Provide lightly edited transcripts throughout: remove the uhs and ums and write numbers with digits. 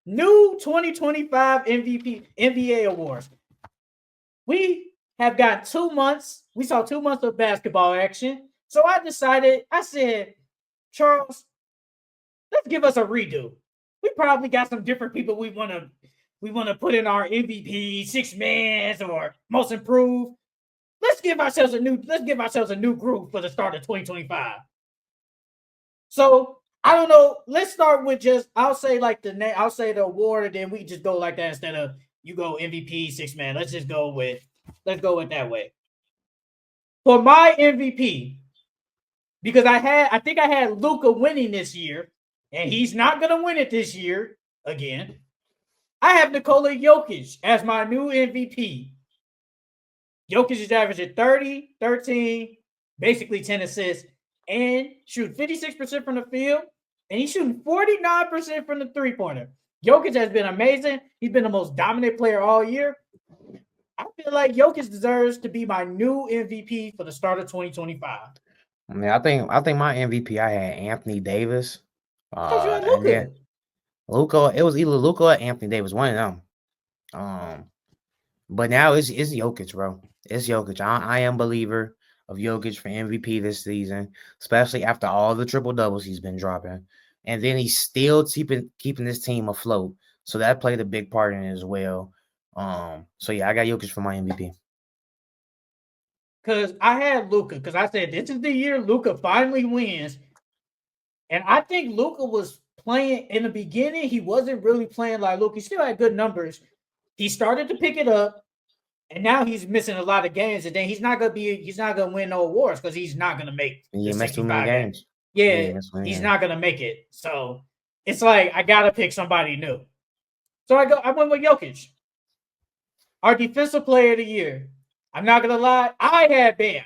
new 2025 MVP NBA awards. We have got 2 months. We saw 2 months of basketball action. So I said, Charles, let's give us a redo. We probably got some different people we want to put in our MVP, six mans, or most improved. Let's give ourselves a new group for the start of 2025. So I don't know. Let's start with just I'll say like the name. I'll say the award, and then we just go like that instead of you go MVP, six man. Let's go with that way. For my MVP, because I think I had Luca winning this year, and he's not gonna win it this year again. I have Nikola Jokic as my new MVP. Jokic is averaging 30, 13, basically 10 assists, and shoot 56% from the field, and he's shooting 49% from the three-pointer. Jokic has been amazing. He's been the most dominant player all year. I feel like Jokic deserves to be my new MVP for the start of 2025. I mean, I think my MVP I had Anthony Davis. I thought you had And then Luca. Luca, it was either Luca or Anthony Davis, one of them. Um, but now it's Jokic, bro. It's Jokic. I am a believer of Jokic for MVP this season, especially after all the triple doubles he's been dropping. And then he's still keeping this team afloat. So that played a big part in it as well. So yeah, I got Jokic for my MVP. Because I had Luca, because I said this is the year Luca finally wins. And I think Luca was playing in the beginning. He wasn't really playing like Luca. He still had good numbers. He started to pick it up, and now he's missing a lot of games. And then he's not gonna win no awards because he's not gonna make And the you missed too many 65 game. games. Yeah, Yeah, you missed too many he's games. not gonna make it. So it's like I gotta pick somebody new. So I went with Jokic, our defensive player of the year. I'm not gonna lie, I had Bam.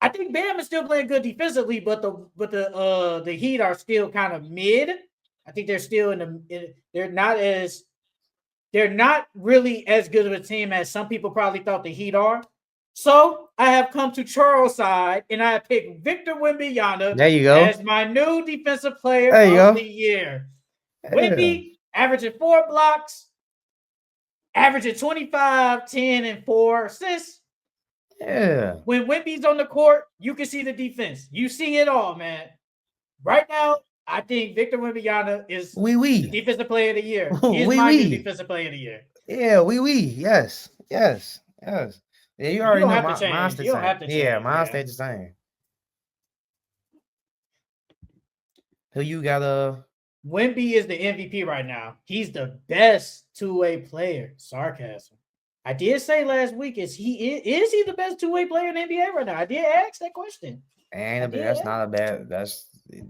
I think Bam is still playing good defensively, but the Heat are still kind of mid. I think they're still they're not really as good of a team as some people probably thought the Heat are. So I have come to Charles' side, and I have picked Victor Wembanyama There you go. as my new defensive player There you of the go. year. Yeah. Wemby averaging 4 blocks, averaging 25, 10, and 4 assists. Yeah. When Wemby's on the court, you can see the defense. You see it all, man. Right now, I think Victor Wembanyama is Wee the wee. defensive player of the year. He is Wee my new wee. defensive player of the year. Yeah, wee wee. Yes. Yes. Yes. Yeah, you You already don't know have to mine's change. the You don't same. have to Yeah, change. mine Yeah. stayed the same. Who you got Wemby is the MVP right now. He's the best two-way player. Sarcasm. I did say last week, is he the best two-way player in the NBA right now? I did ask that question. ain't I a bad did that's ask. not a bad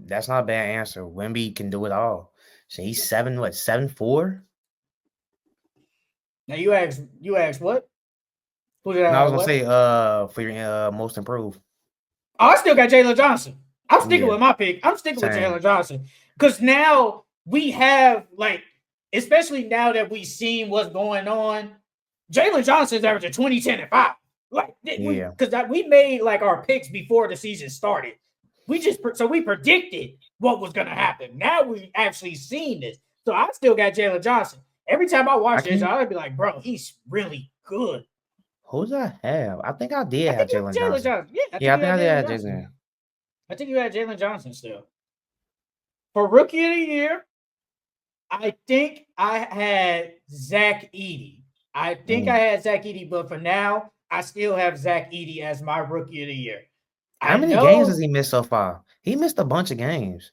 that's not a bad answer. Wemby can do it all. So he's 7'4"? Now you asked what? Who did No, I I was gonna what? say for your most improved. Oh, I still got Jalen Johnson. I'm sticking Yeah, with my pick. I'm sticking with same. Jalen Johnson because now we have especially now that we've seen what's going on. Jalen Johnson's averaging 20, 10, and 5. Like Yeah. we made like our picks before the season started. We predicted what was gonna happen. Now we actually seen this. So I still got Jalen Johnson. Every time I I watch this, can I'd be like, bro, he's really good. who's I have? I think I did I have think you Jalen had Jalen Johnson. Johnson. Yeah, I Yeah, think I you think I had did Jalen have Johnson. Jason. I think you had Jalen Johnson still. For rookie of the year, I think I had Zach Edey. I think I Mm. had Zach Edey, but for now, I still have Zach Edey as my rookie of the year. How I many games has know, he missed so far? He missed a bunch of games.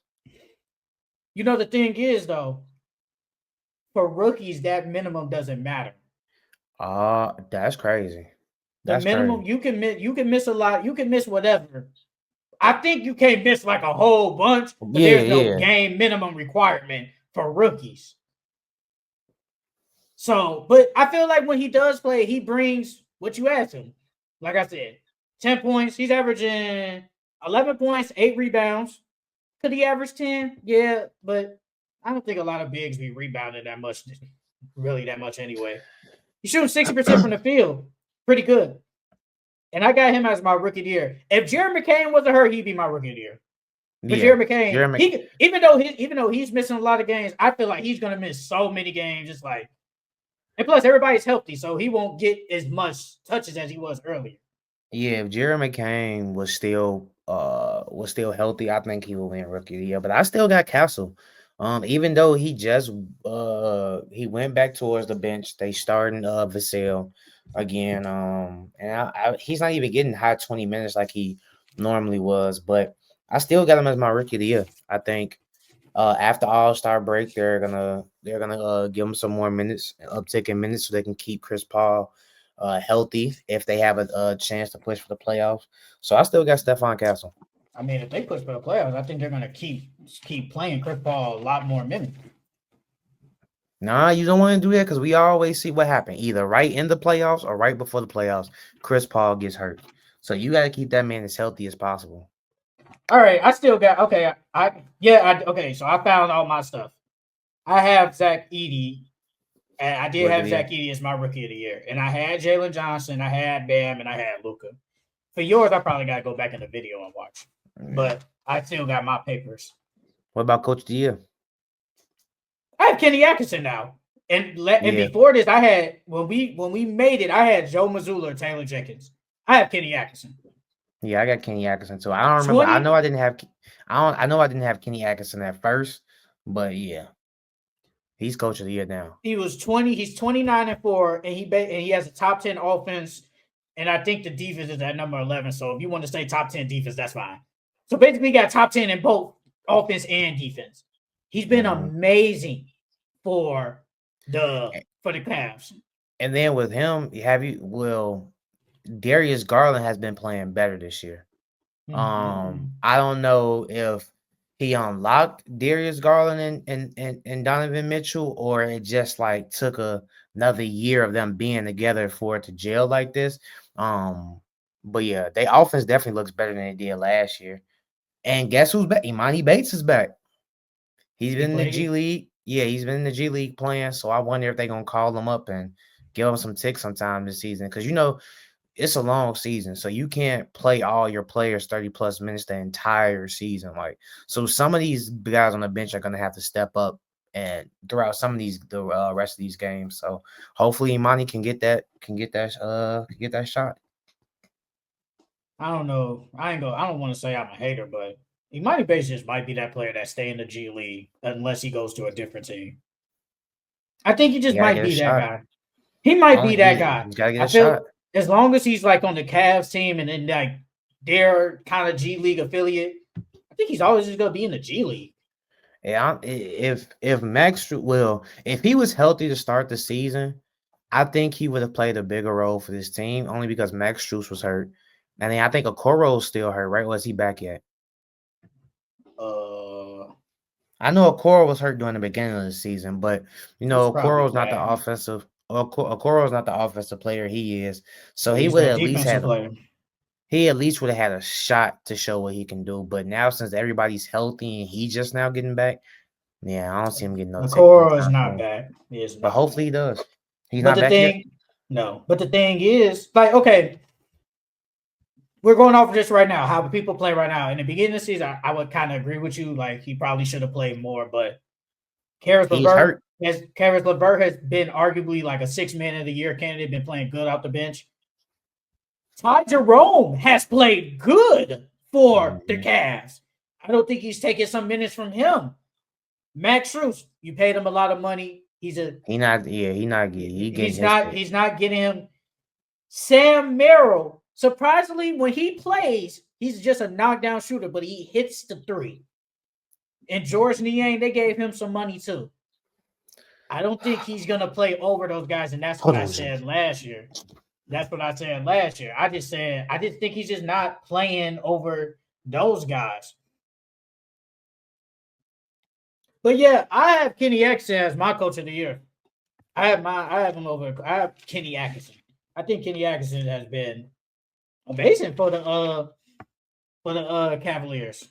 the thing is though, for rookies, that minimum doesn't matter. That's crazy. The That's crazy. minimum you can miss a lot, you can miss whatever. I think you can't miss like a whole bunch, but Yeah, there's no yeah. game minimum requirement for rookies. So, but I feel like when he does play, he brings what you asked him. Like I said, 10 points. He's averaging 11 points, 8 rebounds. Could he average 10? Yeah, but I don't think a lot of bigs be rebounding that much, really that much anyway. He's shooting 60% from the field. Pretty good. And I got him as my rookie of the year. If Jerry McCain wasn't hurt, he'd be my rookie of the year. But Yeah, Jerry McCain, even though he's missing a lot of games, I feel like he's gonna miss so many games. Just like, and plus everybody's healthy, so he won't get as much touches as he was earlier. yeah. If Jerry McCain was still healthy, I think he would win Rookie of the Year. But I still got Castle. Even though he went back towards the bench, they starting Vassell again. And he's not even getting high 20 minutes like he normally was, but I still got him as my Rookie of the Year. I think after All-Star break, they're gonna give him some more minutes, uptick in minutes, so they can keep Chris Paul healthy if they have a chance to push for the playoffs. So I still got Stephon Castle. I mean, if they push for the playoffs, I think they're gonna keep playing Chris Paul a lot more minutes. Nah, you don't want to do that because we always see what happened. Either right in the playoffs or right before the playoffs, Chris Paul gets hurt. So you got to keep that man as healthy as possible. All right, I still got okay. Okay. So I found all my stuff. I have Zach Edey, and I did Rookie of have the year. Zach Edey as my Rookie of the Year, and I had Jalen Johnson, I had Bam, and I had Luka. For yours, I probably got to go back in the video and watch, Yeah. but I still got my papers. What about Coach of the Year? I have Kenny Atkinson now, and Yeah. before this, I had when we made it, I had Joe Mazzulla or Taylor Jenkins. I have Kenny Atkinson. Yeah, I got Kenny Atkinson too. I don't remember. 20, I know I didn't have Kenny Atkinson at first, but yeah, he's Coach of the Year now. he was 20. He's 29-4, and he has a top 10 offense, and I think the defense is at number 11. So if you want to say top 10 defense, that's fine. So basically, he got top 10 in both offense and defense. He's been amazing for the Cavs. And then with him, Darius Garland has been playing better this year. I don't know if he unlocked Darius Garland and Donovan Mitchell, or it just like took another year of them being together for it to gel like this. But yeah, their offense definitely looks better than it did last year. And guess who's back? Imani Bates is back. He's been in the G League. Yeah, he's been in the G League playing. So I wonder if they're gonna call him up and give him some ticks sometime this season. Because it's a long season, so you can't play all your players 30+ minutes the entire season. So some of these guys on the bench are gonna have to step up and throughout the rest of these games. So hopefully Imani can get that shot. I don't know. I don't want to say I'm a hater, but Imani Bates just might be that player that stay in the G League unless he goes to a different team. I think he just might be that guy. He might be that guy. He's gotta get I a feel shot. as long as he's like on the Cavs team and then like their kind of G League affiliate, I think he's always just gonna be in the G League. Yeah, if if he was healthy to start the season, I think he would have played a bigger role for this team only because Max Strus was hurt. And then I think Okoro's still hurt, right? Or is he back yet? I know Okoro was hurt during the beginning of the season, but Okoro's not the offensive. Okoro's not the offensive player he is. So he would at least have had a shot to show what he can do. But now since everybody's healthy and he's just now getting back, yeah, I don't see him getting no. Okoro is not back. But hopefully he does. He's not back yet? No. But the thing is, like, okay, we're going off of this right now, how people play right now. In the beginning of the season, I would kind of agree with you. Like, he probably should have played more, but Caris LeVert has been arguably like a 6-man of the year candidate, been playing good off the bench. Ty Jerome has played good for the Cavs. I don't think he's taking some minutes from him. Max Strus, you paid him a lot of money. He's not getting him. Sam Merrill, surprisingly, when he plays, he's just a knockdown shooter, but he hits the three. And George Niang, they gave him some money too. I don't think he's gonna play over those guys, and that's what I said last year. I just think he's just not playing over those guys. But yeah, I have Kenny Atkinson as my Coach of the Year. I have Kenny Atkinson. I think Kenny Atkinson has been amazing for the Cavaliers.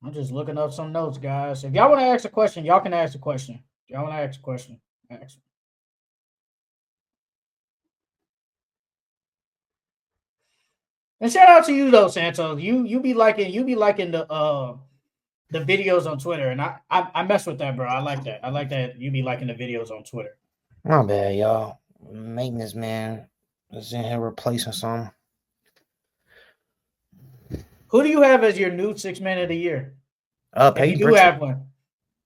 I'm just looking up some notes, guys. If y'all want to ask a question, y'all can ask a question. If y'all want to ask a question, ask. And shout out to you though, Santos. You be liking the videos on Twitter, and I mess with that, bro. I like that. I like that you be liking the videos on Twitter. My bad, y'all. Maintenance man is in here replacing some. Who do you have as your new 6 man of the year? If you Peyton do Pritchard. have one.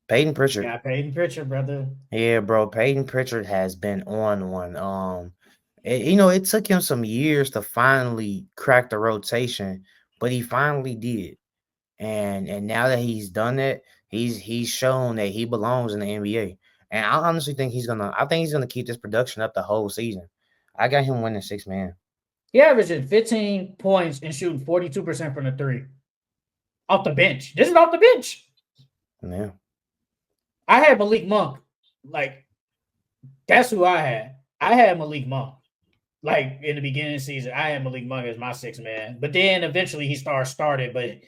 Peyton Pritchard. Yeah, Peyton Pritchard, brother. Yeah, bro. Peyton Pritchard has been on one. It took him some years to finally crack the rotation, but he finally did. And now that he's done it, he's shown that he belongs in the NBA. And I honestly think he's gonna keep this production up the whole season. I got him winning 6 man. He averaging 15 points and shooting 42% from the three. Off the bench. This is off the bench. Yeah. I had Malik Monk. Like, that's who I had. I had Malik Monk. Like, in the beginning of the season, I had Malik Monk as my 6 man. But then eventually he started. But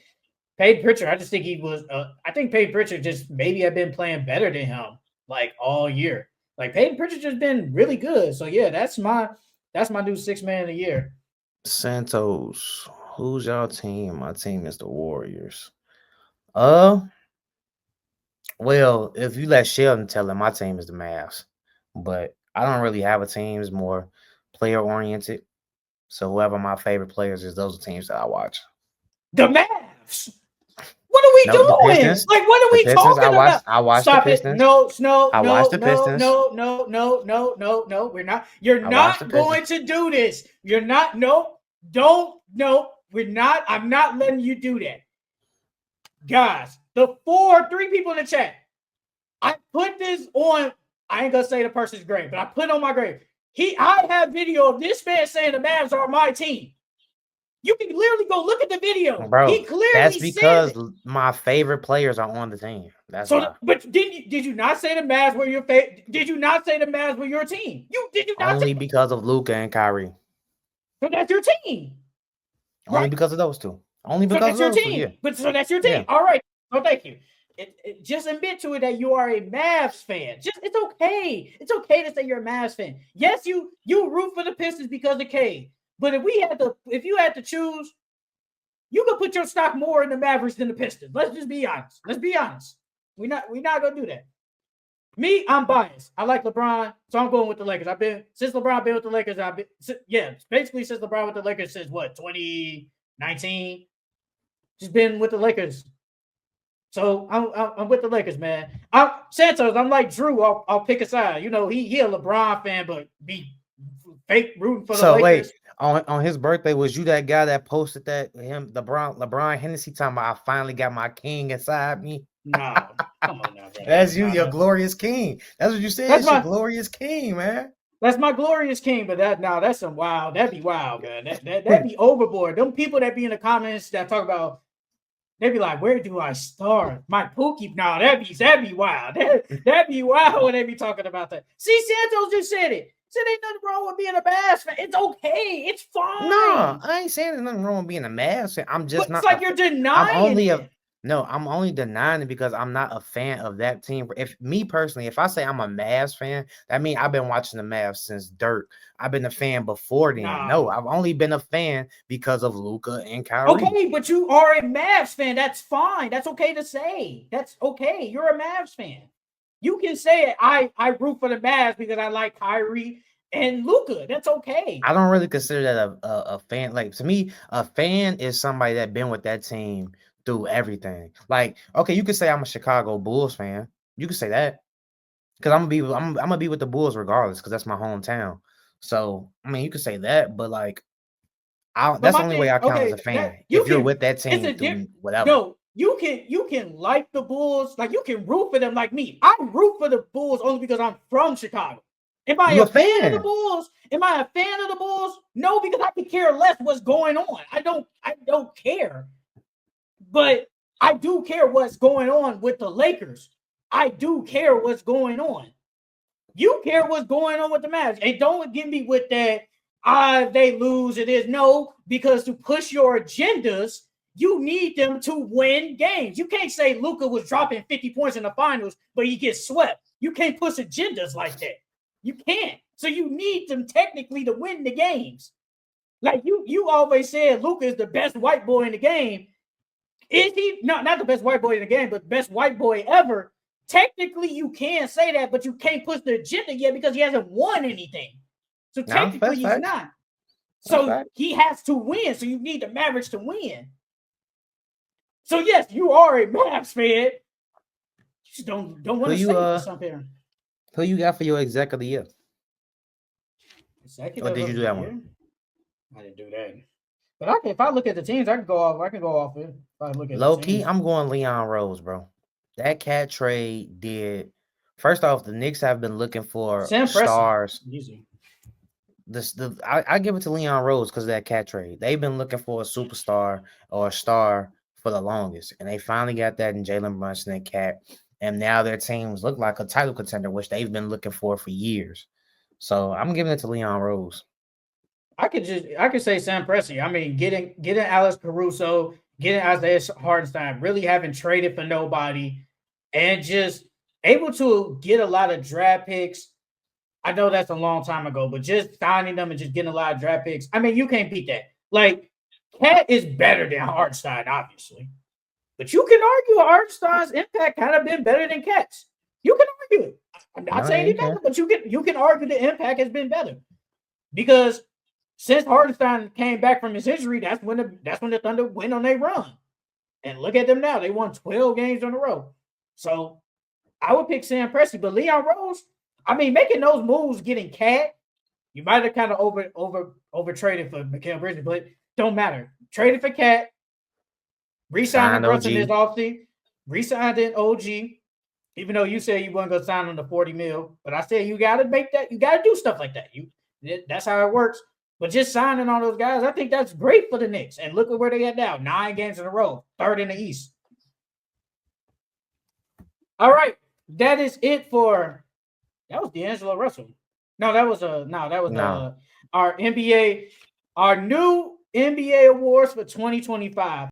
Peyton Pritchard, I just think he was I think Peyton Pritchard just maybe had been playing better than him like all year. Like Peyton Pritchard just been really good. So yeah, that's my new 6 man of the year. Santos, who's y'all team? My team is the Warriors. Well, if you let Sheldon tell him, my team is the Mavs. But I don't really have a team. It's more player oriented. So whoever my favorite players is, those are teams that I watch. The Mavs. What are we doing? Like, what are we talking about? I watched Stop the Pistons. It. No. I watched the Pistons. No. We're not. You're not going to do this. You're not. No. Don't. No. We're not. I'm not letting you do that. Guys, the 3 people in the chat. I put this on. I ain't gonna say the person's grave, but I put it on my grave. I have video of this man saying the Mavs are my team. You can literally go look at the video. Bro, he clearly that's because my favorite players are on the team. That's so. But did you not say the Mavs were your favorite? Did you not say the Mavs were your team? Did you not only because of Luka and Kyrie? So that's your team. Only because of those two. Only because of those two. Yeah. But so that's your team. Yeah. All right. So thank you. Just admit to it that you are a Mavs fan. It's okay. It's okay to say you're a Mavs fan. Yes, you root for the Pistons because of Cade. But if you had to choose, you could put your stock more in the Mavericks than the Pistons. Let's just be honest. Let's be honest. We're not gonna do that. Me, I'm biased. I like LeBron, so I'm going with the Lakers. Since LeBron been with the Lakers. Basically since LeBron with the Lakers since what 2019. Just been with the Lakers. So I'm with the Lakers, man. Santos, I'm like Drew. I'll pick a side. You know, he a LeBron fan, but be fake rooting for the Lakers. Wait. On his birthday, was you that guy that posted that LeBron Hennessy talking about I finally got my king inside me? No, come on now, bro. That's you, your glorious king. That's what you said. That's your glorious king, man. That's my glorious king, but that's some wild. That'd be wild, man. That'd be overboard. Them people that be in the comments that talk about, they be like, where do I start? My Pookie. No, that'd be wild. That'd be wild when they be talking about that. See, Santos just said it. Said ain't nothing wrong with being a Mavs fan. It's okay. It's fine. No, I ain't saying there's nothing wrong with being a Mavs fan. I'm just not. It's like you're denying it. I'm only denying it because I'm not a fan of that team. If I say I'm a Mavs fan, that means I've been watching the Mavs since Dirk. I've been a fan before then. No, I've only been a fan because of Luka and Kyrie. Okay, but you are a Mavs fan. That's fine. That's okay to say. That's okay. You're a Mavs fan. You can say it. I root for the Mavs because I like Kyrie and Luka. That's okay. I don't really consider that a fan. Like, to me, a fan is somebody that been with that team through everything. Like, okay, you could say I'm a Chicago Bulls fan. You could say that because I'm gonna be with the Bulls regardless because that's my hometown. So I mean, you could say that, but like, that's the only way I count as a fan. If you're with that team, through whatever. No, you can like the Bulls, like you can root for them. Like me, I root for the Bulls only because I'm from Chicago. Am I a fan of the Bulls? Am I a fan of the Bulls? No, because I could care less what's going on. I don't care. But I do care what's going on with the Lakers. I do care what's going on. You care what's going on with the Mavs. And don't get me with that, they lose, it is. No, because to push your agendas, you need them to win games. You can't say Luka was dropping 50 points in the finals, but he gets swept. You can't push agendas like that. You can't. So you need them technically to win the games. Like you always said Luka is the best white boy in the game. Is he not the best white boy in the game, but the best white boy ever? Technically, you can say that, but you can't push the agenda yet because he hasn't won anything. So technically, he's not. So he has to win. So you need the Mavericks to win. So yes, you are a Mavs fan. You just don't want to say for something. Who you got for your exec of the year? Executive or did you do that one? I didn't do that. But if I look at the teams, I can go off it. If I look at low key, I'm going Leon Rose, bro. That cat trade did. First off, the Knicks have been looking for stars. I give it to Leon Rose because of that cat trade. They've been looking for a superstar or a star for the longest, and they finally got that in Jalen Brunson and Cat. And now their teams look like a title contender, which they've been looking for years. So I'm giving it to Leon Rose. I could say Sam Presti. I mean, getting Alex Caruso, getting Isaiah Hartenstein, really haven't traded for nobody, and just able to get a lot of draft picks. I know that's a long time ago, but just signing them and just getting a lot of draft picks. I mean, you can't beat that. Like, Cat is better than Hartenstein, obviously. But you can argue Hartenstein's impact kind of been better than Cat's. You can argue it. I'm not saying he's better, but you can argue the impact has been better. Because since Hartenstein came back from his injury, that's when the Thunder went on their run. And look at them now. They won 12 games in a row. So I would pick Sam Presti, but Leon Rose, I mean, making those moves, getting Cat, you might have kind of over traded for Mikal Bridges, but don't matter. Traded for Cat, re-signed Brunson this offseason, re-signed in OG, even though you said you weren't going to sign him to $40 million. But I said you got to make that, you got to do stuff like that. That's how it works. But just signing all those guys, I think that's great for the Knicks. And look at where they at now. 9 games in a row, 3rd in the East. All right. That is it for that was D'Angelo Russell. No, that was our NBA, our new NBA awards for 2025.